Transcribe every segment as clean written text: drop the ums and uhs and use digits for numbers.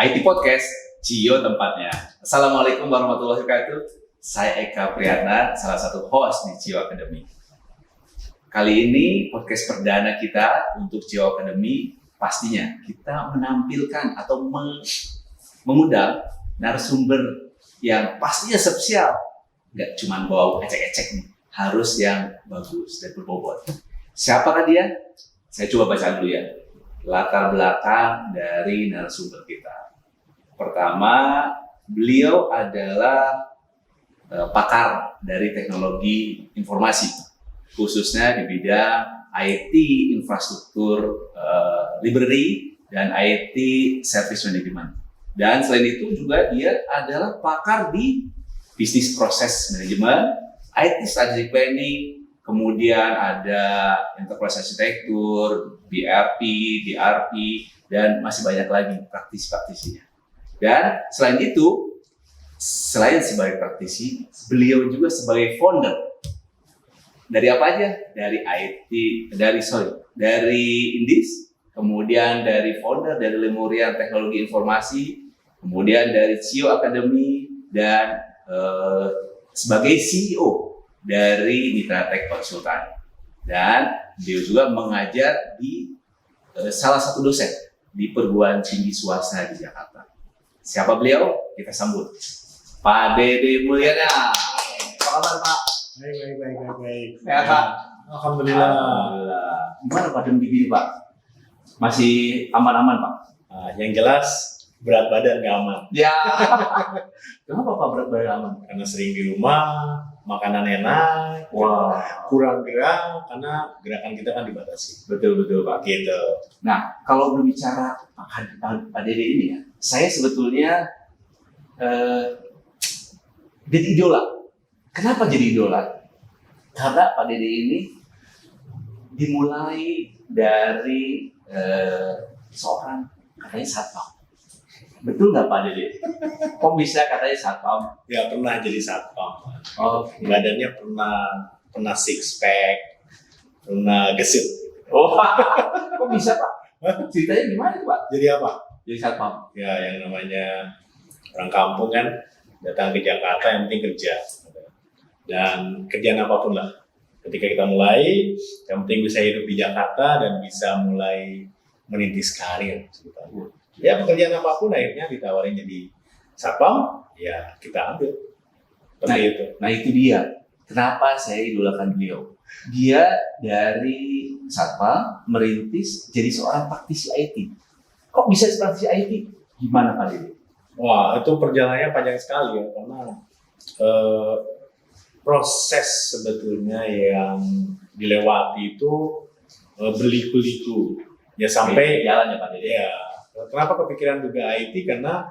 IT Podcast, Cio tempatnya. Assalamualaikum warahmatullahi wabarakatuh. Saya Eka Priyatna, salah satu host di Cio Academy. Kali ini podcast perdana kita untuk Cio Academy, pastinya kita menampilkan atau mengundang narasumber yang pastinya spesial. Nggak cuma bawa ecek-ecek nih, harus yang bagus dan berbobot. Siapakah dia? Saya coba baca dulu ya. Latar belakang dari narasumber kita. Pertama, beliau adalah pakar dari teknologi informasi, khususnya di bidang IT infrastruktur library dan IT service management. Dan selain itu juga dia adalah pakar di business process management, IT strategic planning, kemudian ada enterprise architecture, BRP, DRP, dan masih banyak lagi praktisi-praktisinya. Dan selain itu, selain sebagai praktisi, beliau juga sebagai founder. Dari apa aja? Dari Indis, kemudian dari founder dari Lemurian Teknologi Informasi, kemudian dari Cio Academy, dan sebagai CEO dari Mitra Tech Konsultan. Dan beliau juga mengajar di salah satu dosen di perguruan tinggi swasta di Jakarta. Siapa beliau? Kita sambut Pak Dede Mulyana. Apa kabar Pak? Baik. Sehat Pak? Alhamdulillah. Gimana pandemi ini Pak? Masih aman-aman Pak? Yang jelas berat badan nggak aman. Ya. Kenapa Pak berat badan aman? Karena sering di rumah, makanan enak, kurang gerak karena gerakan kita kan dibatasi. Betul Pak. Gitu. Nah, kalau berbicara Pak Dede ini ya, saya sebetulnya jadi idola. Kenapa jadi idola? Karena Pak Dede ini dimulai dari seorang katanya satpam. Betul nggak Pak Dede? Kok bisa katanya satpam? Ya pernah jadi satpam. Okay. Badannya pernah six pack, pernah gesit. Oh, kok bisa Pak? Ceritanya gimana Pak? Jadi apa? Jadi satpam. Ya yang namanya orang kampung kan datang ke Jakarta yang penting kerja. Dan kerjaan apapun lah. Ketika kita mulai, yang penting bisa hidup di Jakarta dan bisa mulai merintis karir. Ya pekerjaan apapun akhirnya ditawarin jadi satpam, ya kita ambil. Seperti itu. Nah itu dia. Kenapa saya idolakan beliau? Dia dari satpam merintis jadi seorang praktisi IT. Kok bisa praktisi IT? Gimana Pak Dede? Wah itu perjalanannya panjang sekali ya karena proses sebetulnya yang dilewati itu berliku-liku. Ya sampai jalan ya Pak Dede. Ya. Kenapa kepikiran juga IT? Karena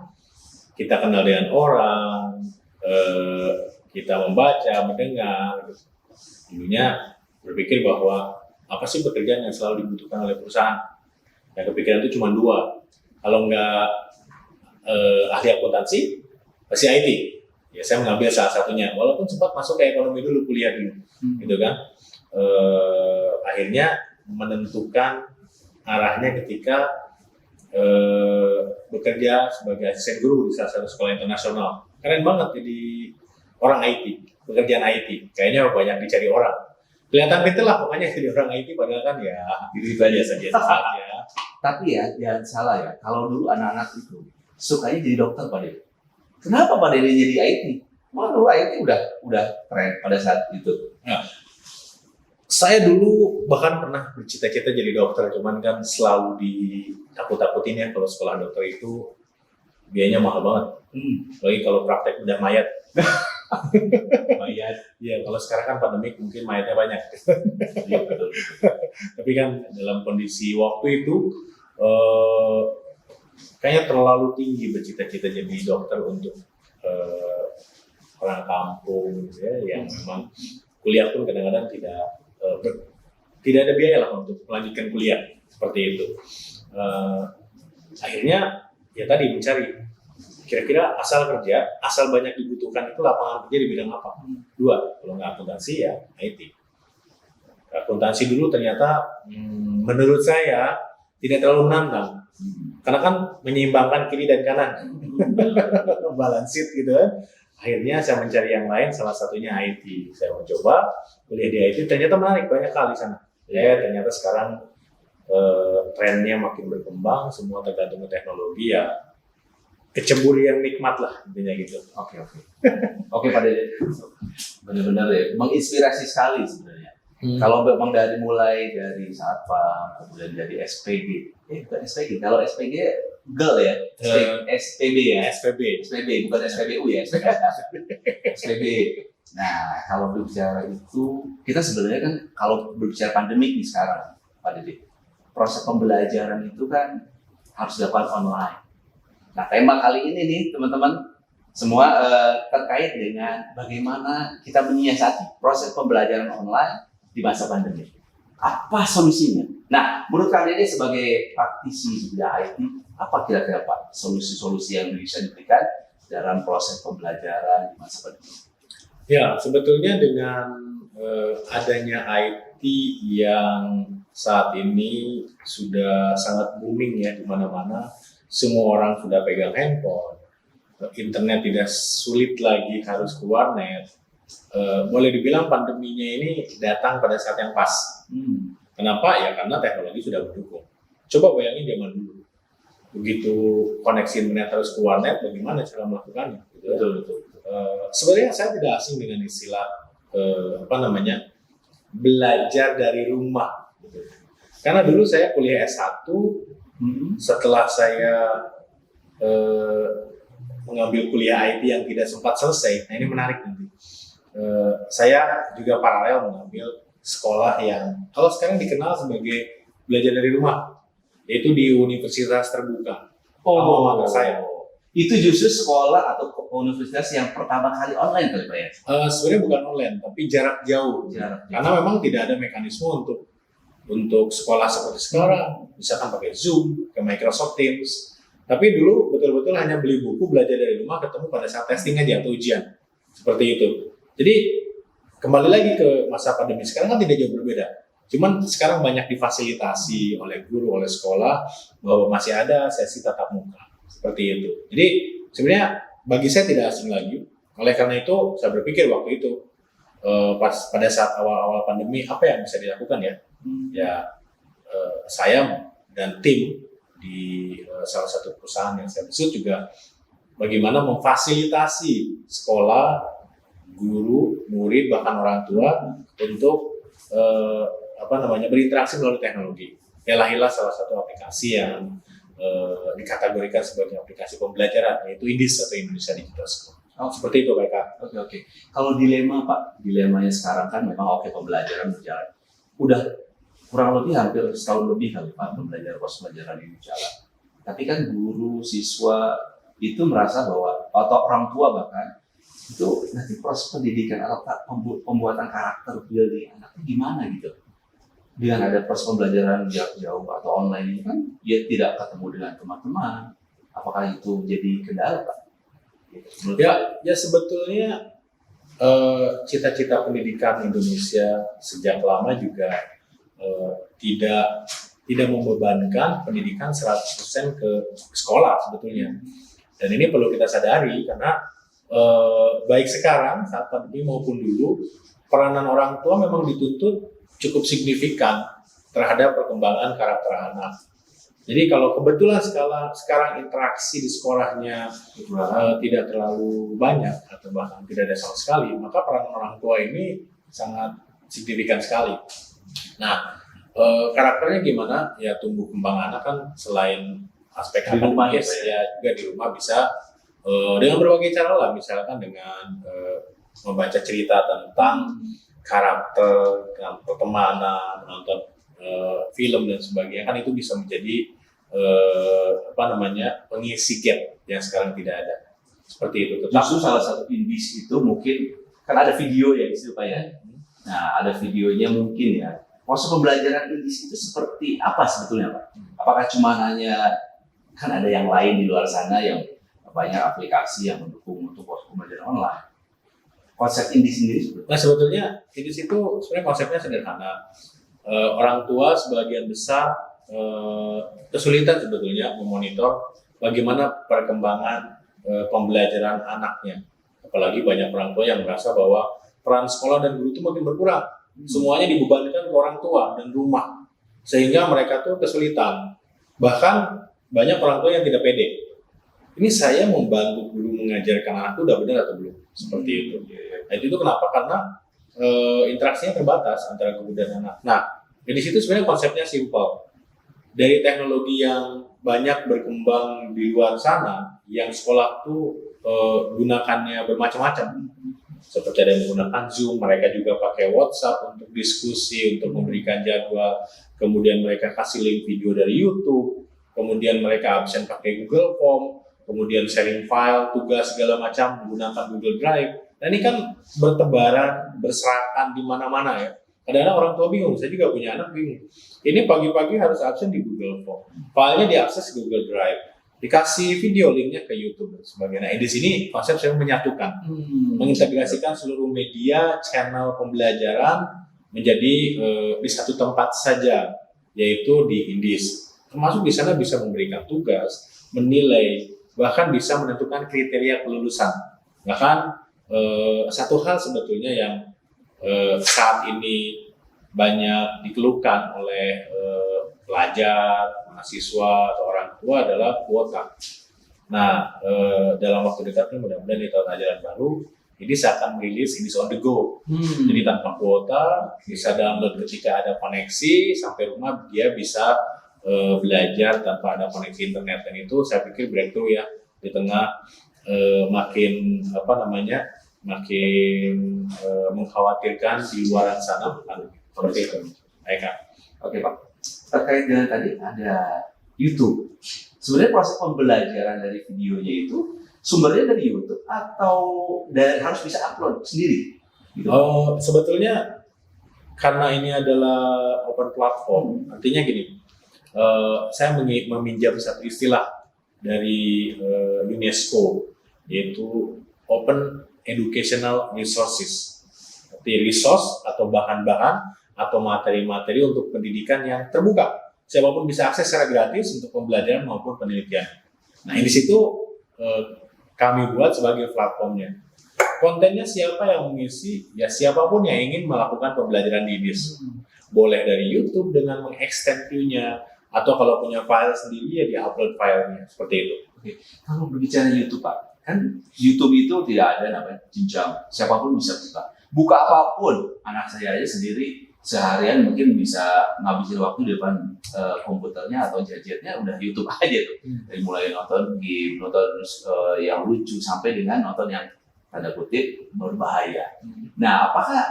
kita kenal dengan orang, kita membaca, mendengar. Dulunya berpikir bahwa apa sih pekerjaan yang selalu dibutuhkan oleh perusahaan? Yang kepikiran itu cuma dua. Kalau nggak ahli akuntansi, pasti IT. Ya saya mengambil salah satunya. Walaupun sempat masuk ke ekonomi dulu, kuliah dulu, gitu kan. Akhirnya menentukan arahnya ketika bekerja sebagai asisten guru di salah satu sekolah internasional. Keren banget jadi orang IT, pekerjaan IT. Kayaknya banyak dicari orang. Kelihatan pintar lah pokoknya jadi orang IT, padahal kan ya Gitu aja biasa saja. Tapi ya jangan salah ya, kalau dulu anak-anak itu sukanya jadi dokter Pak Dede. Kenapa Pak Dede jadi IT? Wah dulu IT udah keren pada saat itu. Nah, saya dulu bahkan pernah bercita-cita jadi dokter, cuman kan selalu ditakut-takutin ya kalau sekolah dokter itu biayanya mahal banget. Apalagi kalau praktek udah mayat. Mayat. Ya kalau sekarang kan pandemik mungkin mayatnya banyak. Iya, betul. Tapi kan dalam kondisi waktu itu kayaknya terlalu tinggi bercita-cita jadi dokter untuk orang kampung ya, yang memang kuliah pun kadang-kadang tidak ada biaya lah untuk melanjutkan kuliah seperti itu. Akhirnya ya tadi mencari kira-kira asal kerja, asal banyak dibutuhkan itu lapangan kerja di bidang apa? Dua, kalau nggak akuntansi ya IT. Akuntansi dulu ternyata menurut saya tidak terlalu menantang. Karena kan menyeimbangkan kiri dan kanan, balance it gitu kan. Akhirnya saya mencari yang lain, salah satunya IT. Saya mencoba kuliah di IT, ternyata menarik, banyak kali sana. Ya, ternyata sekarang trennya makin berkembang, semua tergantung teknologi ya. Kecebur yang nikmat lah intinya gitu. Oke. Oke Pak Dede, benar-benar ya, menginspirasi sekali sebenarnya. Kalau memang mulai dari Satpam, kemudian jadi SPG, bukan SPG, kalau SPG girl ya, SPB ya, SPB bukan SPBU ya, SPB. Nah, kalau berbicara itu, kita sebenarnya kan kalau berbicara pandemik nih sekarang, Pak Dede, proses pembelajaran itu kan harus dilakukan online. Nah, tema kali ini nih teman-teman semua terkait dengan bagaimana kita menyiasati proses pembelajaran online di masa pandemi. Apa solusinya? Nah, menurut Kang Dede sebagai praktisi di IT, apa kira-kira Pak solusi-solusi yang bisa diberikan dalam proses pembelajaran di masa pandemi? Ya, sebetulnya dengan adanya IT yang saat ini sudah sangat booming ya di mana-mana, semua orang sudah pegang handphone, internet tidak sulit lagi harus ke warnet. Boleh dibilang pandeminya ini datang pada saat yang pas. Kenapa? Ya karena teknologi sudah mendukung. Coba bayangin zaman dulu, begitu koneksi internet harus ke warnet, bagaimana cara melakukannya? Gitu. Betul. Sebenarnya saya tidak asing dengan istilah belajar dari rumah. Gitu. Karena dulu saya kuliah S1, setelah saya mengambil kuliah IT yang tidak sempat selesai. Nah ini menarik nanti. Saya juga paralel mengambil sekolah yang kalau sekarang dikenal sebagai belajar dari rumah, yaitu di Universitas Terbuka. Alma saya. Itu justru sekolah atau universitas yang pertama kali online kali Pak ya? Sebenarnya bukan online, tapi jarak jauh. Karena memang tidak ada mekanisme untuk sekolah seperti sekarang, misalkan pakai Zoom, ke Microsoft Teams. Tapi dulu betul-betul hanya beli buku, belajar dari rumah, ketemu pada saat testing aja atau ujian. Seperti itu. Jadi kembali lagi ke masa pandemi sekarang kan tidak jauh berbeda. Cuman sekarang banyak difasilitasi oleh guru, oleh sekolah bahwa masih ada sesi tatap muka. Seperti itu. Jadi sebenarnya bagi saya tidak asing lagi. Oleh karena itu saya berpikir waktu itu pada saat awal-awal pandemi apa yang bisa dilakukan ya? Ya saya dan tim di salah satu perusahaan yang saya besut juga bagaimana memfasilitasi sekolah, guru, murid, bahkan orang tua untuk berinteraksi melalui teknologi. Elahilah salah satu aplikasi yang dikategorikan sebagai aplikasi pembelajaran, yaitu IDIS atau Indonesia Digital School. Seperti itu, Pak. Oke. Kalau dilema, Pak, dilemanya sekarang kan memang pembelajaran berjalan. Udah kurang lebih hampir setahun lebih kali Pak pembelajaran ini berjalan. Tapi kan guru, siswa itu merasa bahwa atau orang tua bahkan itu nanti proses pendidikan atau pembuatan karakter building anaknya gimana gitu. Dengan ada proses pembelajaran jarak jauh atau online ini kan dia tidak ketemu dengan teman-teman. Apakah itu jadi kendala Pak? Ya sebetulnya cita-cita pendidikan Indonesia sejak lama juga tidak membebankan pendidikan 100% ke sekolah sebetulnya. Dan ini perlu kita sadari karena baik sekarang saat pandemi maupun dulu peranan orang tua memang dituntut cukup signifikan terhadap perkembangan karakter anak. Jadi kalau kebetulan sekarang interaksi di sekolahnya tidak terlalu banyak atau bahkan tidak ada sama sekali, maka peranan orang tua ini sangat signifikan sekali. Nah, karakternya gimana? Ya tumbuh kembang anak kan selain aspek akademis ya juga di rumah bisa dengan berbagai cara lah, misalkan dengan membaca cerita tentang karakter, dengan pertemanan, menonton film dan sebagainya, kan itu bisa menjadi pengisi gap yang sekarang tidak ada. Seperti itu. Justru salah satu indis itu mungkin kan ada video ya di situ Pak ya. Nah, ada videonya mungkin ya. Proses pembelajaran indis itu seperti apa sebetulnya Pak? Apakah cuma hanya kan ada yang lain di luar sana yang banyak aplikasi yang mendukung untuk proses pembelajaran online. Konsep indis sendiri sebetulnya? Nah sebetulnya indis itu sebenarnya konsepnya sederhana. Orang tua sebagian besar kesulitan sebetulnya memonitor bagaimana perkembangan pembelajaran anaknya. Apalagi banyak orang tua yang merasa bahwa peran sekolah dan guru itu makin berkurang. Semuanya dibebankan ke orang tua dan rumah. Sehingga mereka tuh kesulitan. Bahkan banyak orang tua yang tidak pede. Ini saya membantu guru mengajarkan anak itu udah benar atau belum? Seperti itu. Nah, itu kenapa? Karena interaksinya terbatas antara guru dan anak. Nah, di situ sebenarnya konsepnya simpel. Dari teknologi yang banyak berkembang di luar sana, yang sekolah tuh gunakannya bermacam-macam. Seperti ada yang menggunakan Zoom, mereka juga pakai WhatsApp untuk diskusi, untuk memberikan jadwal. Kemudian mereka kasih link video dari YouTube. Kemudian mereka absen pakai Google Form. Kemudian sharing file, tugas segala macam menggunakan Google Drive. Nah ini kan bertebaran, berserakan di mana-mana ya. Kadang-kadang orang tua bingung, saya juga punya anak bingung. Ini pagi-pagi harus absen di Google Form. Filenya diakses di Google Drive. Dikasih video linknya ke YouTube dan sebagainya. Nah, di sini konsep saya menyatukan, mengintegrasikan seluruh media, channel pembelajaran menjadi di satu tempat saja, yaitu di Indis. Termasuk di sana bisa memberikan tugas, menilai, bahkan bisa menentukan kriteria kelulusan. Bahkan satu hal sebetulnya yang saat ini banyak dikeluhkan oleh pelajar, mahasiswa, atau orang tua adalah kuota. Nah, dalam waktu dekat ini mudah-mudahan di tahun ajaran baru, ini akan merilis Indis on the go. Jadi tanpa kuota, bisa download ketika ada koneksi, sampai rumah dia bisa belajar tanpa ada koneksi internet. Dan itu saya pikir breakthrough ya, di tengah makin mengkhawatirkan di luar sana. Seperti itu. Baik, Kak. Oke Pak, terkait dengan tadi ada YouTube. Sebenarnya proses pembelajaran dari videonya itu sumbernya dari YouTube atau harus bisa upload sendiri? Gitu. Sebetulnya karena ini adalah open platform, artinya gini, saya meminjam satu istilah dari UNESCO, yaitu Open Educational Resources. Arti resource atau bahan-bahan atau materi-materi untuk pendidikan yang terbuka. Siapapun bisa akses secara gratis untuk pembelajaran maupun penelitian. Nah, di situ kami buat sebagai platformnya. Kontennya siapa yang mengisi? Ya siapapun yang ingin melakukan pembelajaran di Indis. Boleh dari YouTube dengan mengextend view-nya, atau kalau punya file sendiri ya di-upload filenya, seperti itu. Oke. Kalau berbicara YouTube Pak, kan YouTube itu tidak ada namanya jenjang, siapapun bisa buka. Buka apapun, anak saya aja sendiri seharian mungkin bisa ngabisin waktu di depan komputernya atau gadgetnya udah YouTube aja tuh. Dari mulai nonton game, nonton yang lucu sampai dengan nonton yang tanda kutip berbahaya. Nah, apakah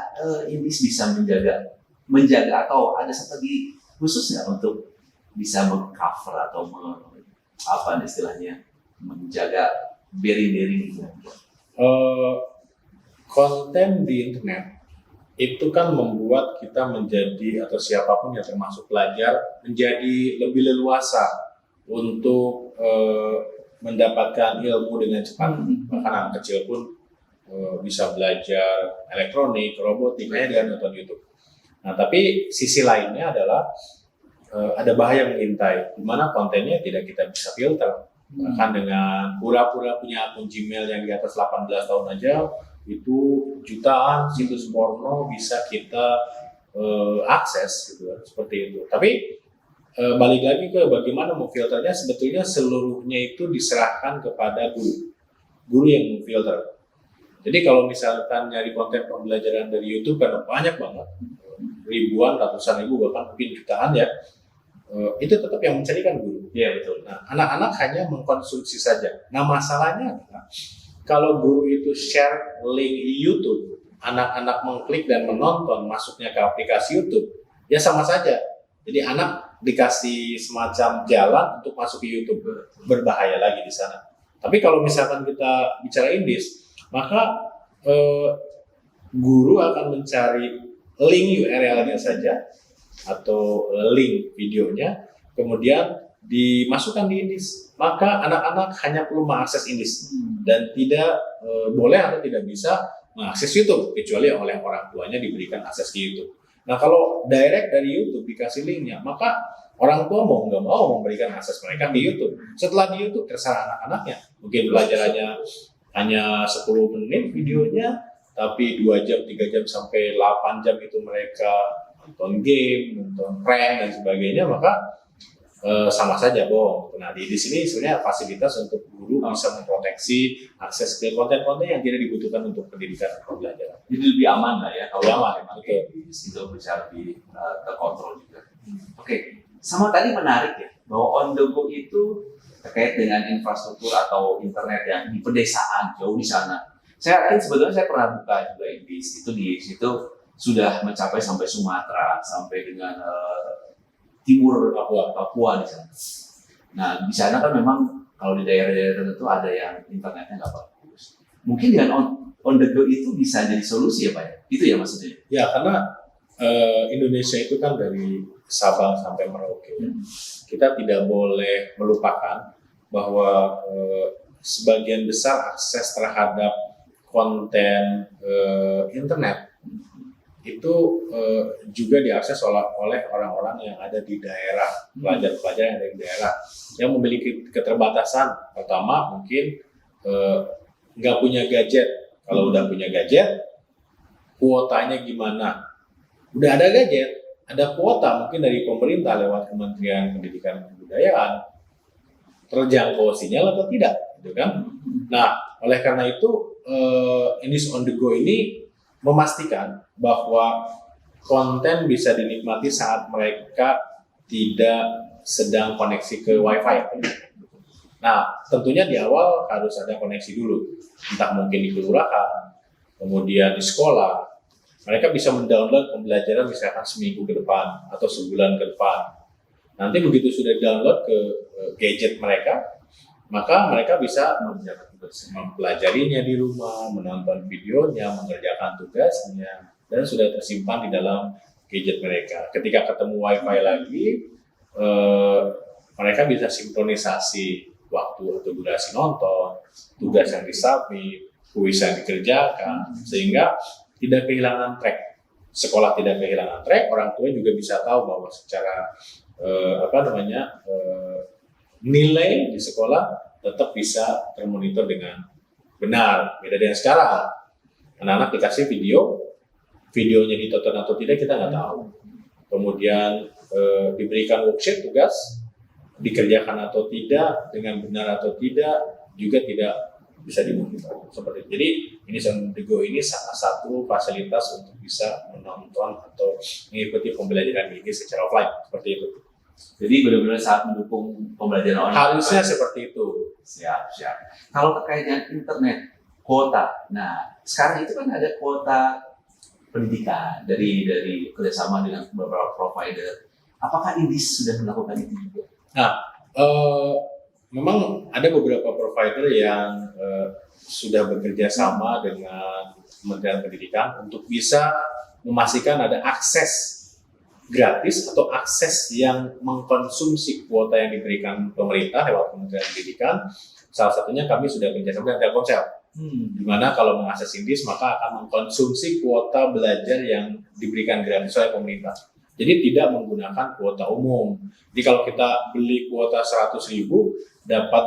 Indis bisa menjaga atau ada strategi khusus nggak untuk bisa mengcover atau istilahnya menjaga bearing gitu? Konten di internet itu kan membuat kita menjadi, atau siapapun yang termasuk pelajar, menjadi lebih leluasa untuk mendapatkan ilmu dengan cepat. Bahkan anak kecil pun bisa belajar elektronik, robotik, hanya dengan nonton YouTube. Nah, tapi sisi lainnya adalah ada bahaya mengintai, di mana kontennya tidak kita bisa filter. Bahkan dengan pura-pura punya akun Gmail yang di atas 18 tahun aja, itu jutaan situs porno bisa kita akses gitu, seperti itu. Tapi balik lagi ke bagaimana memfilternya, sebetulnya seluruhnya itu diserahkan kepada guru yang memfilter. Jadi kalau misalkan nyari konten pembelajaran dari YouTube, karena banyak banget, ribuan, ratusan ribu, bahkan mungkin jutaan ya, itu tetap yang mencari kan guru. Iya betul. Nah, anak-anak hanya mengkonsumsi saja. Nah, masalahnya adalah kalau guru itu share link YouTube, anak-anak mengklik dan menonton, masuknya ke aplikasi YouTube, ya sama saja. Jadi anak dikasih semacam jalan untuk masuk ke YouTube, berbahaya lagi di sana. Tapi kalau misalkan kita bicara Indis, maka guru akan mencari link URL-nya saja atau link videonya, kemudian dimasukkan di Indis. Maka anak-anak hanya perlu mengakses Indis dan tidak boleh atau tidak bisa mengakses YouTube kecuali oleh orang tuanya diberikan akses ke YouTube. Nah, kalau direct dari YouTube dikasih linknya, maka Orang tua mau nggak mau memberikan akses mereka di YouTube. Setelah di YouTube terserah anak-anaknya. Mungkin belajarannya hanya 10 menit videonya, tapi 2 jam, 3 jam sampai 8 jam itu mereka nonton game, nonton prank dan sebagainya, maka sama saja bohong. Nah di sini sebenarnya fasilitas untuk guru bisa memproteksi akses ke konten-konten yang tidak dibutuhkan untuk pendidikan atau pembelajaran. Jadi lebih aman lah ya kalau Lebih aman, pakai di situ bisa lebih terkontrol juga. Oke, sama tadi menarik ya bahwa on the go itu terkait dengan infrastruktur atau internet yang di pedesaan jauh di sana. Saya yakin sebetulnya saya pernah buka juga Indis itu di situ sudah mencapai sampai Sumatera, sampai dengan timur Papua di sana. Nah di sana kan memang kalau di daerah-daerah tertentu ada yang internetnya nggak bagus. Mungkin dengan on the go itu bisa jadi solusi ya Pak ya? Itu ya maksudnya? Ya karena Indonesia itu kan dari Sabang sampai Merauke. Kita tidak boleh melupakan bahwa sebagian besar akses terhadap konten internet itu juga diakses oleh orang-orang yang ada di daerah, pelajar-pelajar yang ada di daerah yang memiliki keterbatasan. Pertama mungkin nggak punya gadget. Kalau udah punya gadget, kuotanya gimana? Udah ada gadget, ada kuota mungkin dari pemerintah lewat Kementerian Pendidikan dan Kebudayaan, terjangkau sinyal atau tidak, gitu kan? Nah, oleh karena itu Indis on the go ini memastikan bahwa konten bisa dinikmati saat mereka tidak sedang koneksi ke WiFi. Nah, tentunya di awal harus ada koneksi dulu, entah mungkin di kelurahan, kemudian di sekolah. Mereka bisa mendownload pembelajaran misalkan seminggu ke depan atau sebulan ke depan. Nanti begitu sudah download ke gadget mereka, maka mereka bisa mempelajarinya di rumah, menonton videonya, mengerjakan tugasnya, dan sudah tersimpan di dalam gadget mereka. Ketika ketemu WiFi lagi, mereka bisa sinkronisasi waktu atau durasi nonton, tugas yang disubmit, kuis yang dikerjakan, sehingga tidak kehilangan track. Sekolah tidak kehilangan track, orang tua juga bisa tahu bahwa secara nilai di sekolah tetap bisa termonitor dengan benar. Beda dengan sekarang, anak-anak dikasih videonya ditonton atau tidak kita nggak tahu. Kemudian diberikan worksheet tugas, dikerjakan atau tidak, dengan benar atau tidak, juga tidak bisa dimonitor seperti itu. Jadi ini on the go ini salah satu fasilitas untuk bisa menonton atau mengikuti pembelajaran ini secara offline seperti itu. Jadi benar-benar saat mendukung pembelajaran online. Harusnya seperti itu. Siap. Kalau terkait dengan internet, kuota. Nah, sekarang itu kan ada kuota pendidikan dari kerjasama dengan beberapa provider. Apakah Indis sudah melakukan itu juga? Nah, memang ada beberapa provider yang sudah bekerja sama dengan Kementerian Pendidikan untuk bisa memastikan ada akses gratis atau akses yang mengkonsumsi kuota yang diberikan pemerintah lewat Kementerian Pendidikan. Salah satunya kami sudah bekerjasama dengan Telkomsel, di mana kalau mengakses Indis maka akan mengkonsumsi kuota belajar yang diberikan gratis oleh pemerintah. Jadi tidak menggunakan kuota umum. Jadi kalau kita beli kuota 100.000, dapat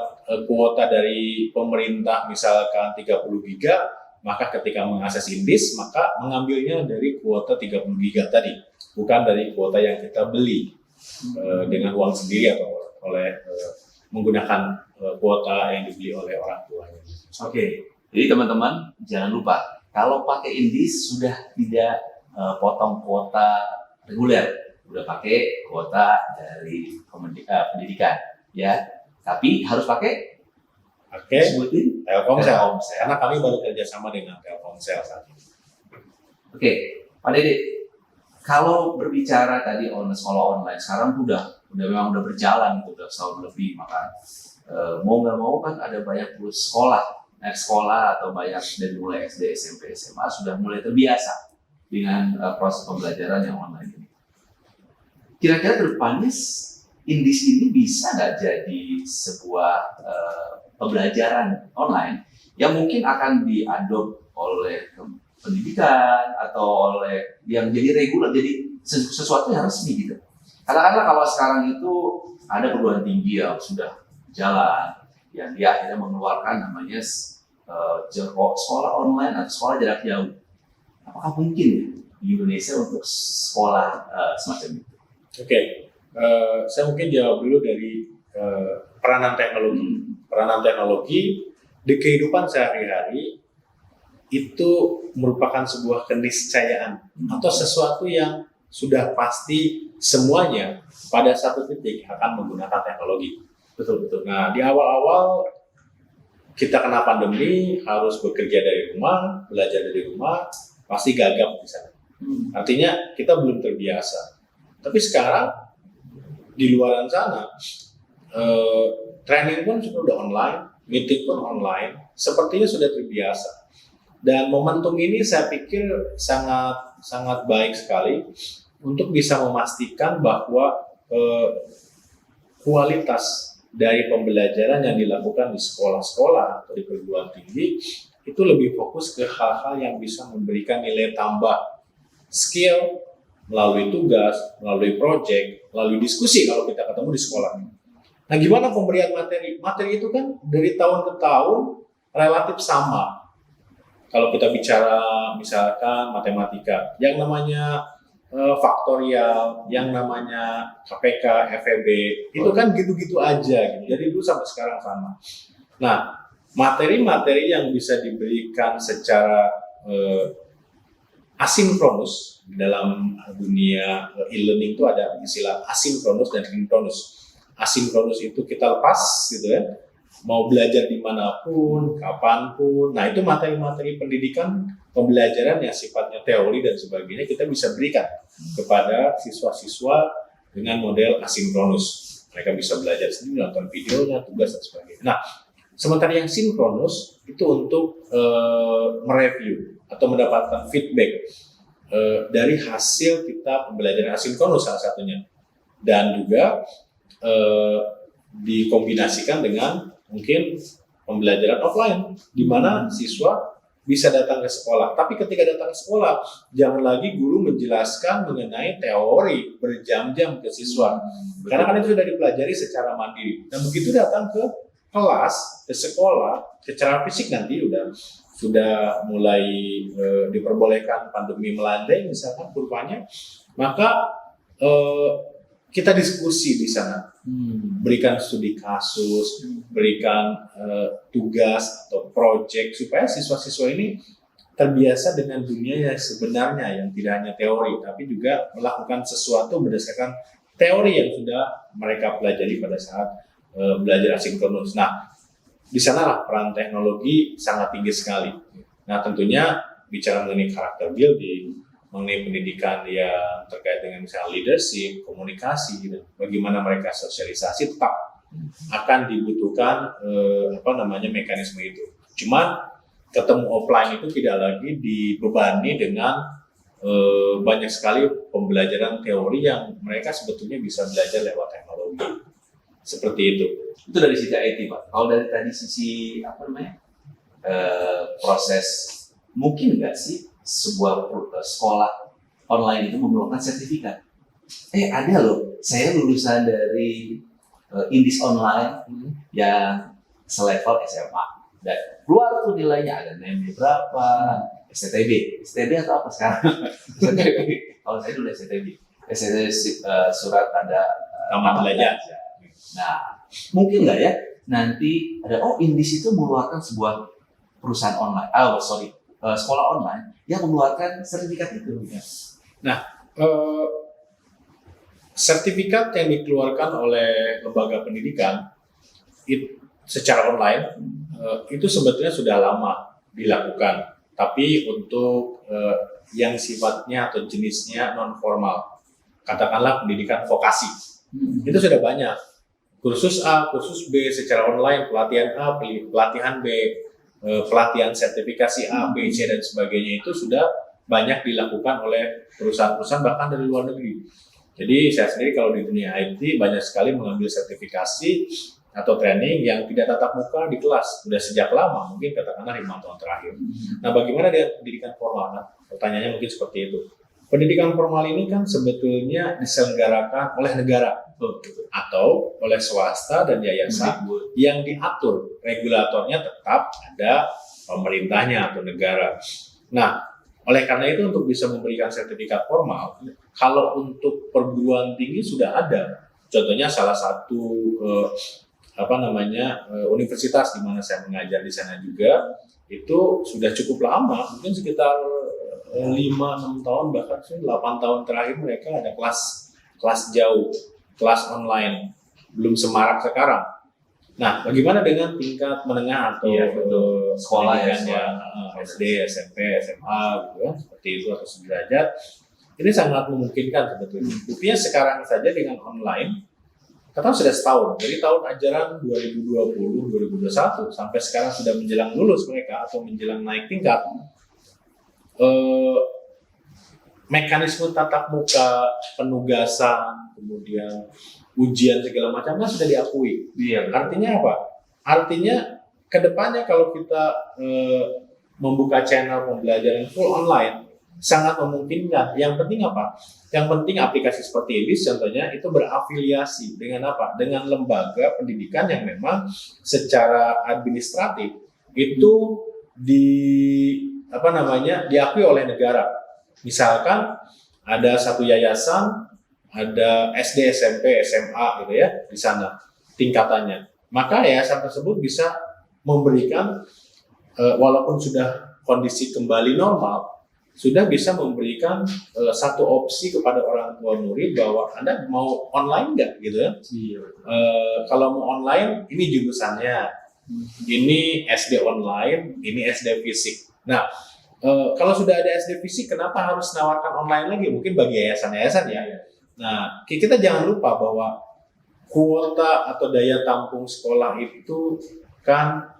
kuota dari pemerintah misalkan 30 giga, maka ketika mengakses Indis maka mengambilnya dari kuota 30 giga tadi, bukan dari kuota yang kita beli dengan uang sendiri atau oleh menggunakan kuota yang dibeli oleh orang tuanya. Oke, jadi teman-teman jangan lupa kalau pakai Indis sudah tidak potong kuota reguler, udah pakai kuota dari pendidikan, ya. Tapi harus pakai sebutin Telkomsel. Karena kami baru kerjasama dengan Telkomsel saat ini. Oke, Pak Dede, kalau berbicara tadi sekolah online, sekarang memang udah berjalan udah setahun lebih, maka mau nggak mau kan ada banyak sekolah atau banyak dari mulai SD, SMP, SMA sudah mulai terbiasa dengan proses pembelajaran yang online ini. Kira-kira ke depannya Indis ini bisa nggak jadi sebuah pembelajaran online yang mungkin akan diadop oleh pendidikan atau oleh yang jadi reguler, jadi sesuatu yang resmi gitu. Katakanlah kalau sekarang itu ada perguruan tinggi yang sudah jalan, yang dia akhirnya mengeluarkan namanya sekolah online atau sekolah jarak jauh. Apakah mungkin ya di Indonesia untuk sekolah semacam itu? Oke, saya mungkin jawab dulu dari peranan teknologi. Peranan teknologi di kehidupan sehari-hari itu merupakan sebuah keniscayaan atau sesuatu yang sudah pasti semuanya pada satu titik akan menggunakan teknologi. Betul. Nah, di awal-awal kita kena pandemi, harus bekerja dari rumah, belajar dari rumah, pasti gagap di sana. Artinya kita belum terbiasa. Tapi sekarang di luar sana, training pun sudah online, meeting pun online, sepertinya sudah terbiasa. Dan momentum ini saya pikir sangat baik sekali untuk bisa memastikan bahwa kualitas dari pembelajaran yang dilakukan di sekolah-sekolah atau di perguruan tinggi itu lebih fokus ke hal-hal yang bisa memberikan nilai tambah, skill melalui tugas, melalui project, melalui diskusi kalau kita ketemu di sekolah. Nah, gimana pemberian materi? Materi itu kan dari tahun ke tahun relatif sama. Kalau kita bicara misalkan matematika, yang namanya faktorial, yang namanya KPK, FEB, itu kan gitu-gitu aja. Gitu. Jadi dulu sampai sekarang sama. Nah, materi-materi yang bisa diberikan secara asinkronus dalam dunia e-learning itu ada istilah asinkronus dan sinkronus. Asinkronus itu kita lepas, gitu ya. Mau belajar dimanapun, kapanpun. Nah, itu materi-materi pendidikan, pembelajaran yang sifatnya teori dan sebagainya kita bisa berikan kepada siswa-siswa dengan model asinkronus. Mereka bisa belajar sendiri, nonton videonya, tugas dan sebagainya. Nah, sementara yang sinkronus itu untuk mereview atau mendapatkan feedback dari hasil kita pembelajaran asinkronus salah satunya. Dan juga dikombinasikan dengan mungkin pembelajaran offline, di mana siswa bisa datang ke sekolah. Tapi ketika datang ke sekolah, jangan lagi guru menjelaskan mengenai teori berjam-jam ke siswa. Karena kan itu sudah dipelajari secara mandiri. Dan begitu datang ke kelas, ke sekolah, secara fisik nanti sudah mulai diperbolehkan pandemi melandai, misalkan kurvanya, maka kita diskusi di sana. Berikan studi kasus, berikan tugas atau proyek supaya siswa-siswa ini terbiasa dengan dunia yang sebenarnya, yang tidak hanya teori tapi juga melakukan sesuatu berdasarkan teori yang sudah mereka pelajari pada saat belajar asinkronus. Nah, di sanalah peran teknologi sangat tinggi sekali. Nah, tentunya bicara mengenai karakter building, mengenai pendidikan yang terkait dengan misalnya leadership, komunikasi, gitu. Bagaimana mereka sosialisasi tetap akan dibutuhkan mekanisme itu. Cuman ketemu offline itu tidak lagi dibebani dengan banyak sekali pembelajaran teori yang mereka sebetulnya bisa belajar lewat teknologi. Seperti itu. Itu dari sisi IT, Pak. Kalau dari tadi sisi proses, mungkin nggak sih sebuah sekolah online itu memerlukan sertifikat? Ada loh, saya lulusan dari Indis Online yang selevel SMA dan keluar tuh nilainya, ada NIM berapa, STTB atau apa sekarang? STTB. Kalau saya dulu STTB, surat tanda tamat belajar. Nah, mungkin nggak ya nanti ada Indis itu mengeluarkan sebuah perusahaan online, sekolah online yang mengeluarkan sertifikat itu. Nah, sertifikat yang dikeluarkan oleh lembaga pendidikan secara online itu sebetulnya sudah lama dilakukan, tapi untuk yang sifatnya atau jenisnya non formal, katakanlah pendidikan vokasi, itu sudah banyak. Kursus A, kursus B secara online, pelatihan A, pelatihan B, pelatihan sertifikasi A, B, C dan sebagainya itu sudah banyak dilakukan oleh perusahaan-perusahaan bahkan dari luar negeri. Jadi saya sendiri kalau di dunia IT banyak sekali mengambil sertifikasi atau training yang tidak tatap muka di kelas sudah sejak lama, mungkin katakanlah 5 tahun terakhir. Nah, bagaimana dengan pendidikan formal? Nah, pertanyaannya mungkin seperti itu. pendidikan formal ini kan sebetulnya diselenggarakan oleh negara atau oleh swasta dan yayasan yang diatur, regulatornya tetap ada pemerintahnya atau negara. Nah, oleh karena itu untuk bisa memberikan sertifikat formal, kalau untuk perguruan tinggi sudah ada. Contohnya salah satu universitas di mana saya mengajar di sana juga, itu sudah cukup lama, mungkin sekitar 5-6 tahun, bahkan 8 tahun terakhir mereka ada kelas jauh, kelas online, belum semarak sekarang. Nah, bagaimana dengan tingkat menengah atau sekolah ya, SD, SMP, SMA gitu kan, seperti itu atau sederajat, ini sangat memungkinkan sebetulnya. Buktinya sekarang saja dengan online, kata sudah setahun, dari tahun ajaran 2020-2021 sampai sekarang sudah menjelang lulus mereka atau menjelang naik tingkat. Mekanisme tatap muka, penugasan, kemudian ujian segala macamnya sudah diakui. Iya, artinya apa? Artinya kedepannya kalau kita membuka channel pembelajaran full online sangat memungkinkan. Yang penting apa? Yang penting aplikasi seperti ini contohnya itu berafiliasi dengan apa? Dengan lembaga pendidikan yang memang secara administratif itu diakui oleh negara. Misalkan ada satu yayasan, ada SD, SMP, SMA gitu ya di sana tingkatannya. Maka yayasan tersebut bisa memberikan walaupun sudah kondisi kembali normal, sudah bisa memberikan satu opsi kepada orang tua murid bahwa Anda mau online nggak gitu ya? Kalau mau online, ini jurusannya, ini SD online, ini SD fisik. Nah, kalau sudah ada SD fisik, kenapa harus menawarkan online lagi? Mungkin bagi yayasan-yayasan ya. Nah, kita jangan lupa bahwa kuota atau daya tampung sekolah itu kan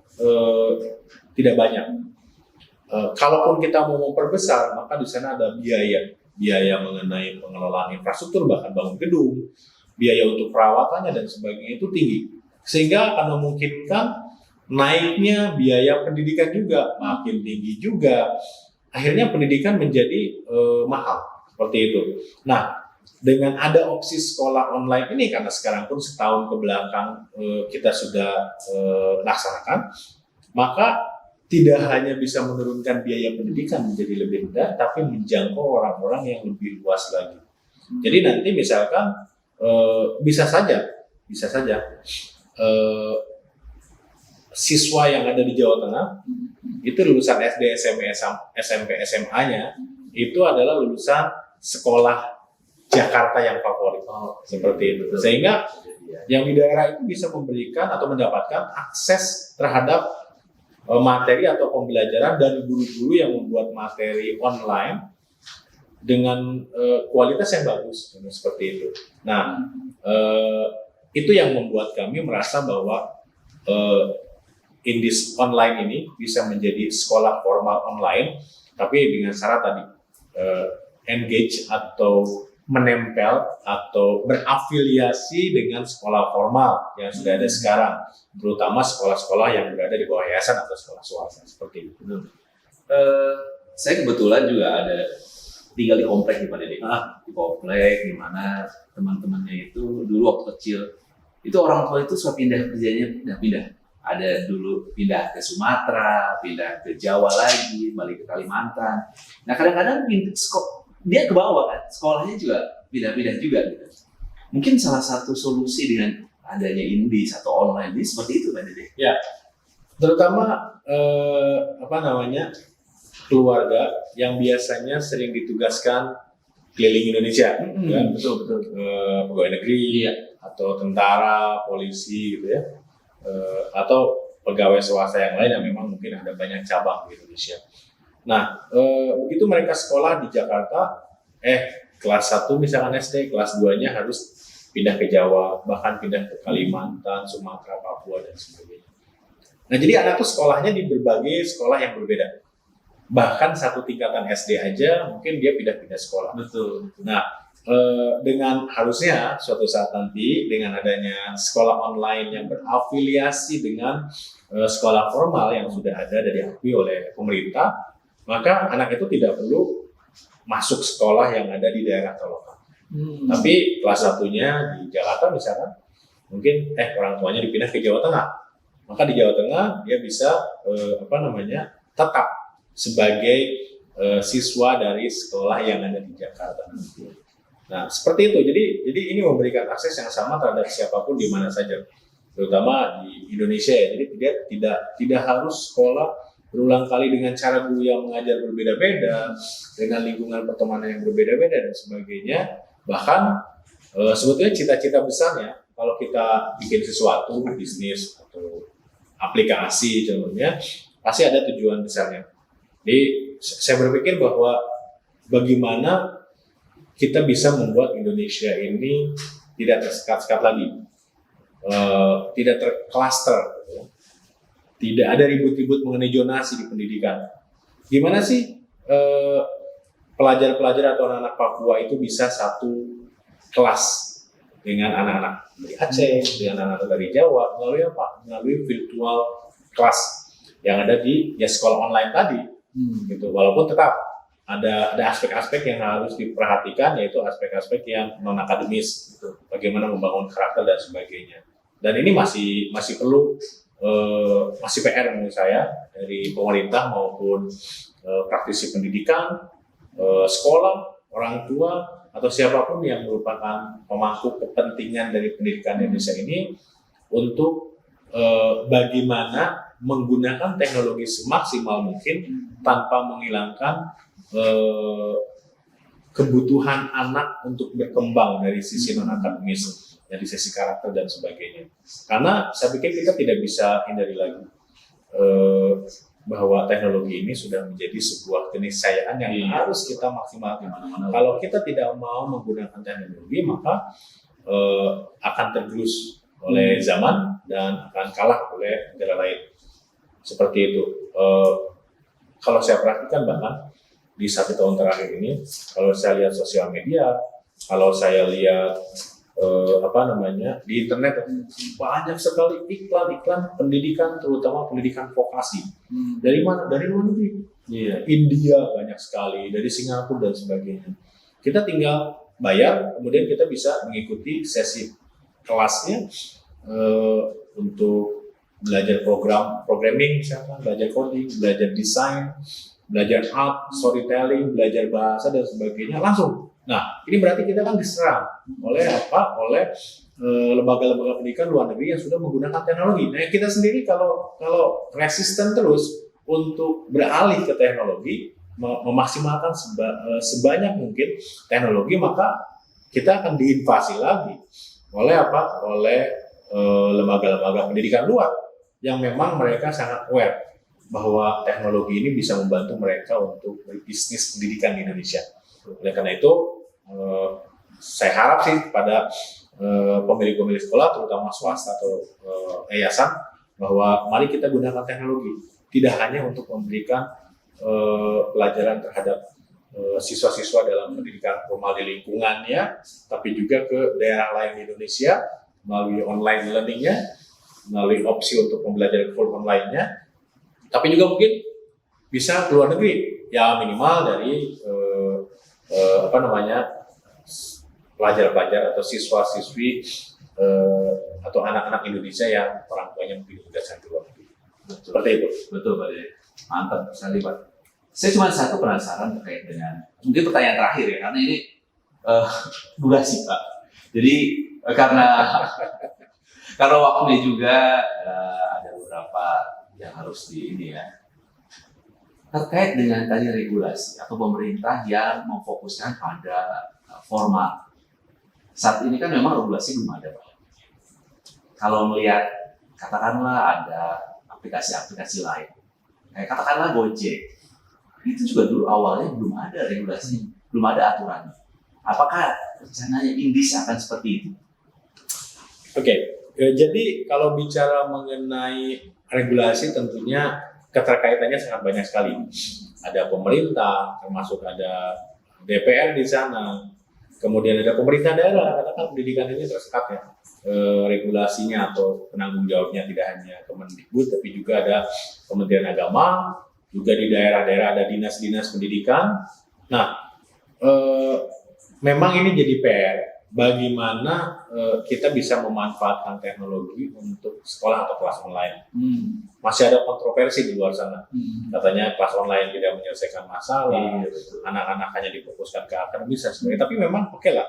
tidak banyak. Kalaupun kita mau memperbesar, maka di sana ada biaya mengenai pengelolaan infrastruktur, bahkan bangun gedung, biaya untuk perawatannya dan sebagainya itu tinggi, sehingga akan memungkinkan naiknya biaya pendidikan juga makin tinggi juga. Akhirnya pendidikan menjadi mahal seperti itu. Nah, dengan ada opsi sekolah online ini, karena sekarang pun setahun ke belakang kita sudah laksanakan, maka tidak hanya bisa menurunkan biaya pendidikan menjadi lebih rendah, tapi menjangkau orang-orang yang lebih luas lagi. Jadi nanti misalkan bisa saja siswa yang ada di Jawa Tengah itu lulusan SD, SMP, SMA-nya itu adalah lulusan sekolah Jakarta yang favorit, seperti itu. Sehingga yang di daerah itu bisa memberikan atau mendapatkan akses terhadap materi atau pembelajaran dan guru-guru yang membuat materi online dengan kualitas yang bagus, seperti itu. Nah, itu yang membuat kami merasa bahwa Indis online ini bisa menjadi sekolah formal online, tapi dengan syarat tadi engage atau menempel atau berafiliasi dengan sekolah formal yang sudah ada sekarang, terutama sekolah-sekolah yang berada di bawah yayasan atau sekolah swasta seperti itu. Saya kebetulan juga ada tinggal di komplek di Padedek, di komplek di mana teman-temannya itu dulu waktu kecil itu orang tua itu suka pindah kerjanya, pindah. Ada dulu pindah ke Sumatera, pindah ke Jawa lagi, balik ke Kalimantan. Nah kadang-kadang dia ke bawah kan, sekolahnya juga pindah-pindah juga gitu. Mungkin salah satu solusi dengan adanya Indis atau online ini seperti itu Pak Dede. Ya, terutama keluarga yang biasanya sering ditugaskan keliling Indonesia, kan? Betul. Pegawai negeri atau tentara, polisi gitu ya. Atau pegawai swasta yang lain yang memang mungkin ada banyak cabang di Indonesia. Nah, begitu mereka sekolah di Jakarta, kelas 1 misalkan SD, kelas 2-nya harus pindah ke Jawa, bahkan pindah ke Kalimantan, Sumatera, Papua, dan sebagainya. Nah, jadi anak tuh sekolahnya di berbagai sekolah yang berbeda. Bahkan satu tingkatan SD aja mungkin dia pindah-pindah sekolah. Betul. Nah, dengan harusnya suatu saat nanti dengan adanya sekolah online yang berafiliasi dengan sekolah formal yang sudah ada dan diakui oleh pemerintah, maka anak itu tidak perlu masuk sekolah yang ada di daerah terlokal. Tapi kelas 1-nya di Jakarta misalkan, mungkin orang tuanya dipindah ke Jawa Tengah, maka di Jawa Tengah dia bisa tetap sebagai siswa dari sekolah yang ada di Jakarta. Nah, seperti itu. Jadi ini memberikan akses yang sama terhadap siapapun di mana saja, terutama di Indonesia ya. Jadi tidak harus sekolah berulang kali dengan cara guru yang mengajar berbeda-beda, dengan lingkungan pertemanan yang berbeda-beda dan sebagainya. Bahkan sebetulnya cita-cita besarnya kalau kita bikin sesuatu, bisnis atau aplikasi contohnya, pasti ada tujuan besarnya. Jadi saya berpikir bahwa bagaimana kita bisa membuat Indonesia ini tidak tersekat-sekat lagi, tidak terklaster, tidak ada ribut-ribut mengenai zonasi di pendidikan. Gimana sih pelajar-pelajar atau anak-anak Papua itu bisa satu kelas dengan anak-anak dari Aceh, dengan anak-anak dari Jawa, melalui apa? Melalui virtual kelas yang ada di sekolah online tadi, gitu. Walaupun tetap ada aspek-aspek yang harus diperhatikan, yaitu aspek-aspek yang non akademis, gitu. Bagaimana membangun karakter dan sebagainya. Dan ini masih perlu masih PR menurut saya dari pemerintah maupun praktisi pendidikan, sekolah, orang tua atau siapapun yang merupakan pemangku kepentingan dari pendidikan Indonesia ini untuk bagaimana menggunakan teknologi semaksimal mungkin tanpa menghilangkan kebutuhan anak untuk berkembang dari sisi non akademis, dari sisi karakter dan sebagainya. Karena saya pikir kita tidak bisa hindari lagi bahwa teknologi ini sudah menjadi sebuah keniscayaan yang harus kita maksimalkan. Kalau kita tidak mau menggunakan teknologi, maka akan tergerus oleh zaman dan akan kalah oleh negara lain. Seperti itu. Kalau saya perhatikan bahkan di 1 tahun terakhir ini, kalau saya lihat sosial media, kalau saya lihat di internet, banyak sekali iklan-iklan pendidikan, terutama pendidikan vokasi. Dari mana? Dari luar negeri. India banyak sekali, dari Singapura dan sebagainya. Kita tinggal bayar, kemudian kita bisa mengikuti sesi kelasnya untuk belajar programming misalkan, belajar coding, belajar desain, belajar art, storytelling, belajar bahasa dan sebagainya langsung. Nah, ini berarti kita kan diserang oleh lembaga-lembaga pendidikan luar negeri yang sudah menggunakan teknologi. Nah, kita sendiri kalau resisten terus untuk beralih ke teknologi, memaksimalkan sebanyak mungkin teknologi, maka kita akan diinvasi lagi oleh lembaga-lembaga pendidikan luar yang memang mereka sangat aware bahwa teknologi ini bisa membantu mereka untuk berbisnis pendidikan di Indonesia. Oleh karena itu, saya harap sih kepada pemilik-pemilik sekolah, terutama swasta atau yayasan, bahwa mari kita gunakan teknologi, tidak hanya untuk memberikan pelajaran terhadap siswa-siswa dalam pendidikan formal di lingkungannya, tapi juga ke daerah lain di Indonesia melalui online learning-nya, melalui opsi untuk pembelajaran full online-nya, tapi juga mungkin bisa ke luar negeri, ya minimal dari pelajar-pelajar atau siswa-siswi atau anak-anak Indonesia yang orang tuanya mungkin sudah di luar negeri. Seperti itu. Betul, Pak. Mantap sekali, Pak. Saya cuma satu penasaran terkait dengan, mungkin pertanyaan terakhir ya, karena ini durasi, Pak. Jadi karena waktunya juga ada beberapa yang harus terkait dengan tadi regulasi atau pemerintah yang memfokuskan pada formal. Saat ini kan memang regulasi belum ada, Pak. Kalau melihat, katakanlah ada aplikasi-aplikasi lain, katakanlah Gojek, itu juga dulu awalnya belum ada regulasi, belum ada aturannya. Apakah rencananya Indis akan seperti itu? Oke, jadi kalau bicara mengenai regulasi tentunya keterkaitannya sangat banyak sekali. Ada pemerintah, termasuk ada DPR di sana, kemudian ada pemerintah daerah, karena kan pendidikan ini tersekat ya. Regulasinya atau penanggung jawabnya tidak hanya Kemendikbud, tapi juga ada Kementerian Agama, juga di daerah-daerah ada dinas-dinas pendidikan. Nah, memang ini jadi PR. Bagaimana kita bisa memanfaatkan teknologi untuk sekolah atau kelas online. Masih ada kontroversi di luar sana. Katanya kelas online tidak menyelesaikan masalah, anak-anak hanya difokuskan ke akademis dan sebagainya. Tapi memang oke lah,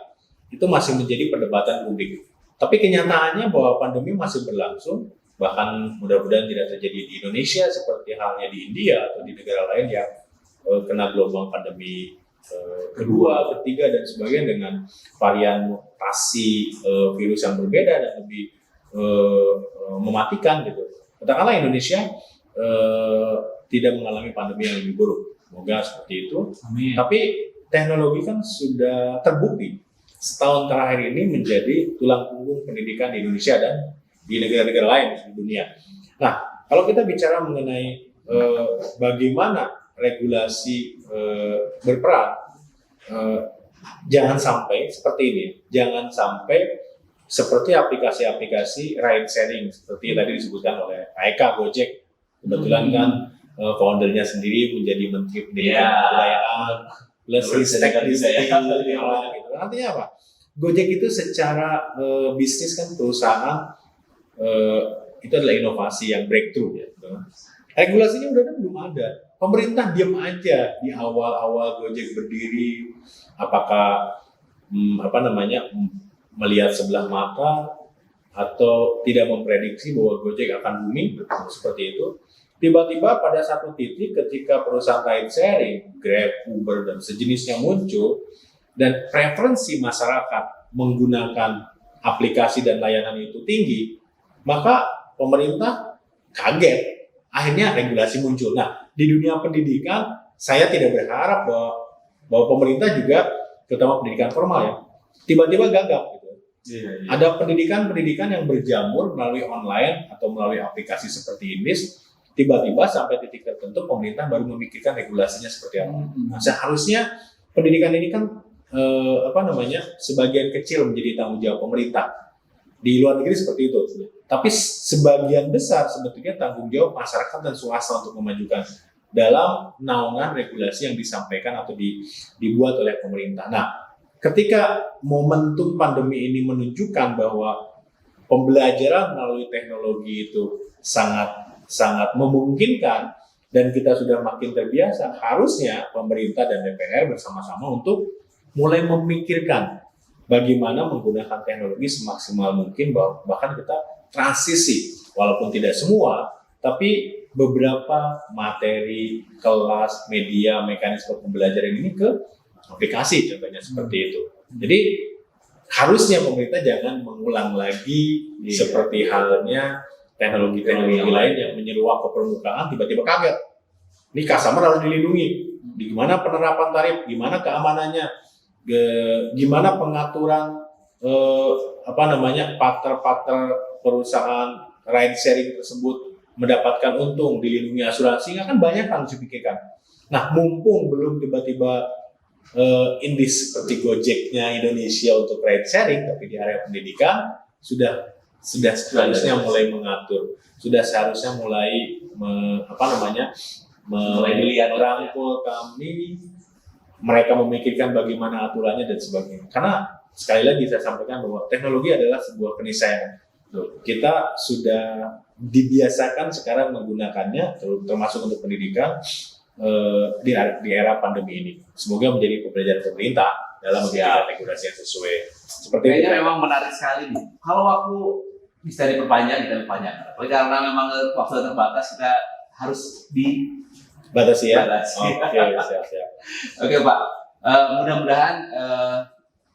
itu masih menjadi perdebatan publik. Tapi kenyataannya bahwa pandemi masih berlangsung, bahkan mudah-mudahan tidak terjadi di Indonesia seperti halnya di India atau di negara lain yang kena gelombang pandemi kedua, ketiga dan sebagainya dengan varian mutasi virus yang berbeda dan lebih mematikan gitu. Katakanlah Indonesia tidak mengalami pandemi yang lebih buruk, semoga seperti itu. Amin. Tapi teknologi kan sudah terbukti setahun terakhir ini menjadi tulang punggung pendidikan di Indonesia dan di negara-negara lain di dunia. Nah, kalau kita bicara mengenai bagaimana regulasi berperan, jangan sampai seperti ini, jangan sampai seperti aplikasi-aplikasi ride sharing seperti tadi disebutkan oleh Pak Eka, Gojek, kebetulan kan foundernya sendiri menjadi Menteri Pendidikan dan Kebudayaan, plus Ristek gitu. Artinya apa? Gojek itu secara bisnis kan perusahaan itu adalah inovasi yang breakthrough ya. Regulasinya udah belum ada. Pemerintah diam aja di awal-awal Gojek berdiri. Apakah melihat sebelah mata atau tidak memprediksi bahwa Gojek akan booming seperti itu. Tiba-tiba pada satu titik ketika perusahaan ride sharing, Grab, Uber dan sejenisnya muncul dan preferensi masyarakat menggunakan aplikasi dan layanan itu tinggi, maka pemerintah kaget. Akhirnya regulasi muncul. Nah, di dunia pendidikan, saya tidak berharap bahwa pemerintah juga, terutama pendidikan formal ya, tiba-tiba gagap gitu. Ada pendidikan yang berjamur melalui online atau melalui aplikasi seperti ini, tiba-tiba sampai titik tertentu pemerintah baru memikirkan regulasinya seperti apa. Nah, seharusnya pendidikan ini kan sebagian kecil menjadi tanggung jawab pemerintah. Di luar negeri seperti itu. Tapi sebagian besar sebetulnya tanggung jawab masyarakat dan swasta untuk memajukan dalam naungan regulasi yang disampaikan atau dibuat oleh pemerintah. Nah, ketika momentum pandemi ini menunjukkan bahwa pembelajaran melalui teknologi itu sangat memungkinkan dan kita sudah makin terbiasa, harusnya pemerintah dan DPR bersama-sama untuk mulai memikirkan bagaimana menggunakan teknologi semaksimal mungkin, bahkan kita transisi, walaupun tidak semua, tapi beberapa materi, kelas, media, mekanisme pembelajaran ini ke aplikasi, contohnya seperti itu. Jadi harusnya pemerintah jangan mengulang lagi seperti halnya teknologi-teknologi lain yang menyeruak ke permukaan, tiba-tiba kaget. Ini customer harus dilindungi. Gimana penerapan tarif, gimana keamanannya, gimana pengaturan partner perusahaan ride sharing tersebut mendapatkan untung, dilindungi asuransi, kan banyak yang harus dipikirkan. Nah, mumpung belum tiba-tiba indis seperti Gojeknya Indonesia untuk ride sharing, tapi di area pendidikan sudah seharusnya mulai mengatur, sudah seharusnya mulai merangkul kami, mereka memikirkan bagaimana aturannya dan sebagainya. Karena sekali lagi saya sampaikan bahwa teknologi adalah sebuah keniscayaan. Kita sudah dibiasakan sekarang menggunakannya, termasuk untuk pendidikan di era pandemi ini. Semoga menjadi pembelajaran pemerintah dalam membuat regulasi yang sesuai. Seperti kayaknya itu. Memang menarik sekali nih. Kalau waktu bisa diperpanjang, kita perpanjang. Karena memang waktu terbatas, kita harus batasi ya. Oke, siap. Oke Pak, mudah-mudahan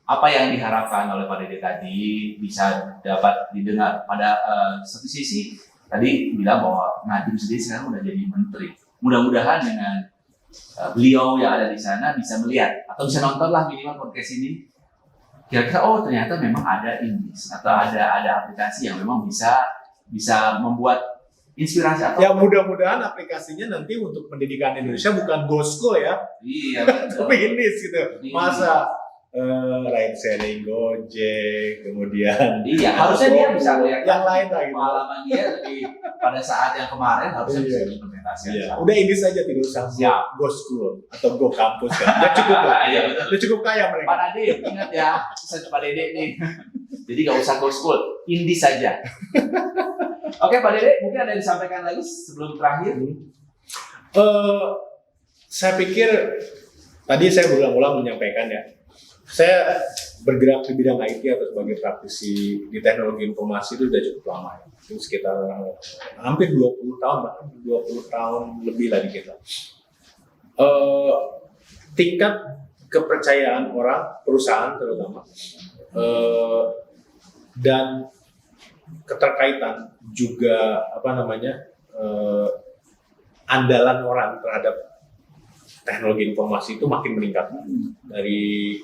apa yang diharapkan oleh Pak Dede tadi bisa dapat didengar. Pada satu sisi tadi bilang bahwa Nadiem sendiri sekarang udah jadi menteri. Mudah-mudahan dengan beliau yang ada di sana bisa melihat atau bisa nonton lah minimal podcast ini. Kira-kira ternyata memang ada indis atau ada aplikasi yang memang bisa membuat inspirasi atau ya, mudah-mudahan aplikasinya nanti untuk pendidikan Indonesia bukan GoSchool ya. Iya, betul. Tapi indis gitu. Masa ride sharing Gojek, kemudian Iya, harusnya dia bisa lihat yang lain lah gitu. pengalaman dia lebih pada saat yang kemarin harusnya bisa Iya. diimplementasikan. Iya. Udah ini saja tidak usah Siap. go school atau go kampus kan. Udah cukup lah. Iya, betul. Udah cukup kaya mereka. Pak Nadi, ingat ya, pesan Pak Dede nih. Jadi nggak usah go school, indie saja. Oke Pak Dede, mungkin ada yang disampaikan lagi sebelum terakhir? Saya pikir tadi saya berulang-ulang menyampaikan ya. Saya bergerak di bidang IT atau sebagai praktisi di teknologi informasi itu sudah cukup lama ya. Itu sekitar hampir 20 tahun, bahkan 20 tahun lebih lagi kita. Tingkat kepercayaan orang, perusahaan terutama, dan keterkaitan juga andalan orang terhadap teknologi informasi itu makin meningkat dari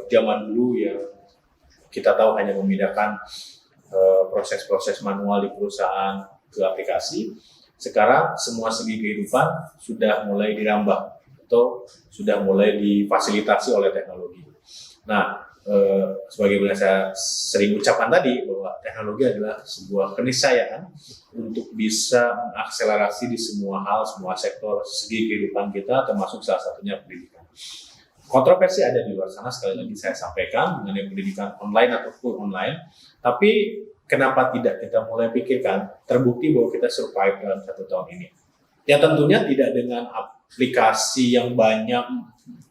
zaman dulu yang kita tahu hanya memindahkan proses-proses manual di perusahaan ke aplikasi. Sekarang semua segi kehidupan sudah mulai dirambah atau sudah mulai difasilitasi oleh teknologi. Nah, sebagaimana saya sering ucapkan tadi bahwa teknologi adalah sebuah keniscayaan untuk bisa mengakselerasi di semua hal, semua sektor segi kehidupan kita, termasuk salah satunya pendidikan. Kontroversi ada di luar sana, sekali lagi saya sampaikan mengenai pendidikan online atau full online, tapi kenapa tidak kita mulai pikirkan, terbukti bahwa kita survive dalam 1 tahun ini. Ya tentunya tidak dengan aplikasi yang banyak,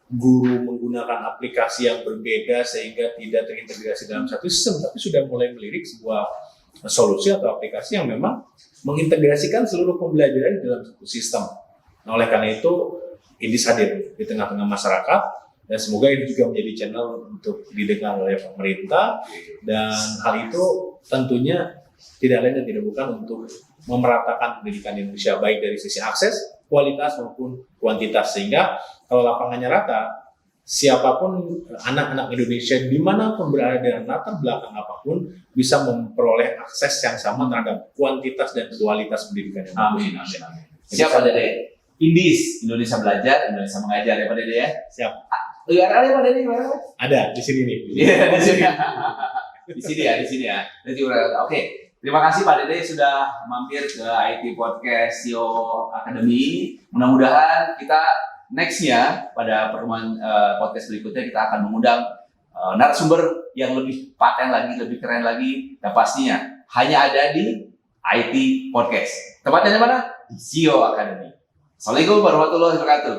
guru menggunakan aplikasi yang berbeda sehingga tidak terintegrasi dalam satu sistem, tapi sudah mulai melirik sebuah solusi atau aplikasi yang memang mengintegrasikan seluruh pembelajaran dalam satu sistem. Nah, oleh karena itu, Indis hadir di tengah-tengah masyarakat dan semoga ini juga menjadi channel untuk didengar oleh pemerintah, dan hal itu tentunya tidak lain dan tidak bukan untuk memeratakan pendidikan di Indonesia baik dari sisi akses, kualitas maupun kuantitas, sehingga kalau lapangannya rata, siapapun anak-anak Indonesia dimanapun berada dan latar belakang apapun bisa memperoleh akses yang sama terhadap kuantitas dan kualitas pendidikan yang bagus. Amin. Siap Pak Dede. Indis, Indonesia belajar, Indonesia mengajar ya Pak Dede ya. Siap. URL-nya Pak Dede gimana? Ada di sini nih. Iya, di sini. Di sini ya. Nanti URL. Oke. Terima kasih Pak Dede sudah mampir ke IT Podcast CEO Academy. Mudah-mudahan kita next-nya pada pertemuan podcast berikutnya kita akan mengundang narasumber yang lebih paten lagi, lebih keren lagi, dan pastinya hanya ada di IT Podcast. Tempatnya di mana? Di CEO Academy. Assalamualaikum warahmatullahi wabarakatuh.